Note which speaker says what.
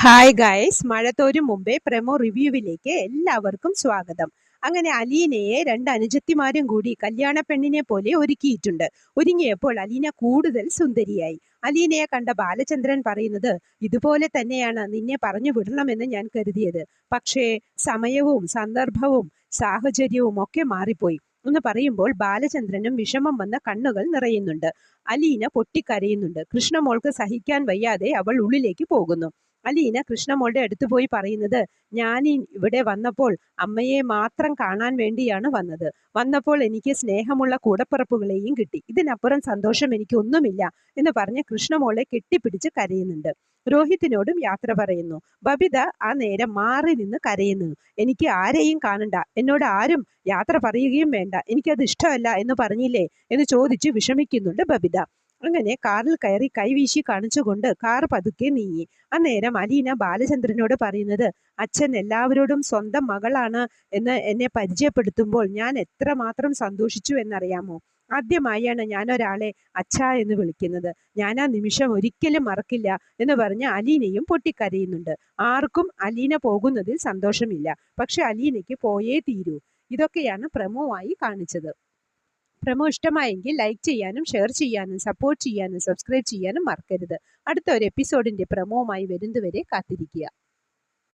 Speaker 1: Hi guys, മഴ തോരും മുമ്പേ promo റിവ്യൂവിലേക്ക് എല്ലാവർക്കും സ്വാഗതം. അങ്ങനെ അലീനയെ രണ്ട് അനുജത്തിമാരും കൂടി കല്യാണ പെണ്ണിനെ പോലെ ഒരുക്കിയിട്ടുണ്ട്. ഒരുങ്ങിയപ്പോൾ അലീന കൂടുതൽ സുന്ദരിയായി. അലീനയെ കണ്ട ബാലചന്ദ്രൻ പറയുന്നത്, ഇതുപോലെ തന്നെയാണ് നിന്നെ പറഞ്ഞു വിടണമെന്ന് ഞാൻ കരുതിയത്. പക്ഷേ സമയവും സന്ദർഭവും സാഹചര്യവും ഒക്കെ മാറിപ്പോയി എന്ന് പറയുമ്പോൾ ബാലചന്ദ്രനും വിഷമം വന്ന കണ്ണുകൾ നിറയുന്നുണ്ട്. അലീന പൊട്ടിക്കരയുന്നുണ്ട്. കൃഷ്ണമോൾക്ക് സഹിക്കാൻ വയ്യാതെ അവൾ ഉള്ളിലേക്ക് പോകുന്നു. അലീന കൃഷ്ണമോളുടെ അടുത്ത് പോയി പറയുന്നത്, ഞാൻ ഇവിടെ വന്നപ്പോൾ അമ്മയെ മാത്രം കാണാൻ വേണ്ടിയാണ് വന്നപ്പോൾ എനിക്ക് സ്നേഹമുള്ള കൂടപ്പിറപ്പുകളെയും കിട്ടി. ഇതിനപ്പുറം സന്തോഷം എനിക്ക് ഒന്നുമില്ല എന്ന് പറഞ്ഞ് കൃഷ്ണമോളെ കെട്ടിപ്പിടിച്ച് കരയുന്നുണ്ട്. രോഹിത്തിനോടും യാത്ര പറയുന്നു. ബബിത ആ നേരം മാറി നിന്ന് കരയുന്നു. എനിക്ക് ആരെയും കാണണ്ട, എന്നോട് ആരും യാത്ര പറയുകയും വേണ്ട, എനിക്കത് ഇഷ്ടമല്ല എന്ന് പറഞ്ഞില്ലേ എന്ന് ചോദിച്ച് വിഷമിക്കുന്നുണ്ട് ബബിത. അങ്ങനെ കാറിൽ കയറി കൈവീശി കാണിച്ചുകൊണ്ട് കാർ പതുക്കെ നീങ്ങി. അന്നേരം അലീന ബാലചന്ദ്രനോട് പറയുന്നത്, അച്ഛൻ എല്ലാവരോടും സ്വന്തം മകളാണ് എന്ന് എന്നെ പരിചയപ്പെടുത്തുമ്പോൾ ഞാൻ എത്രമാത്രം സന്തോഷിച്ചു എന്നറിയാമോ? ആദ്യമായാണ് ഞാൻ ഒരാളെ അച്ഛാ എന്ന് വിളിക്കുന്നത്. ഞാൻ ആ നിമിഷം ഒരിക്കലും മറക്കില്ല എന്ന് പറഞ്ഞ് അലീനയും പൊട്ടിക്കരയുന്നുണ്ട്. ആർക്കും അലീന പോകുന്നതിൽ സന്തോഷമില്ല, പക്ഷെ അലീനയ്ക്ക് പോയേ തീരൂ. ഇതൊക്കെയാണ് പ്രമോവായി കാണിച്ചത്. പ്രമോ ഇഷ്ടമായെങ്കിൽ ലൈക്ക് ചെയ്യാനും ഷെയർ ചെയ്യാനും സപ്പോർട്ട് ചെയ്യാനും സബ്സ്ക്രൈബ് ചെയ്യാനും മറക്കരുത്. അടുത്ത ഒരു എപ്പിസോഡിന്റെ പ്രമോവുമായി വരുന്നതുവരെ കാത്തിരിക്കുക.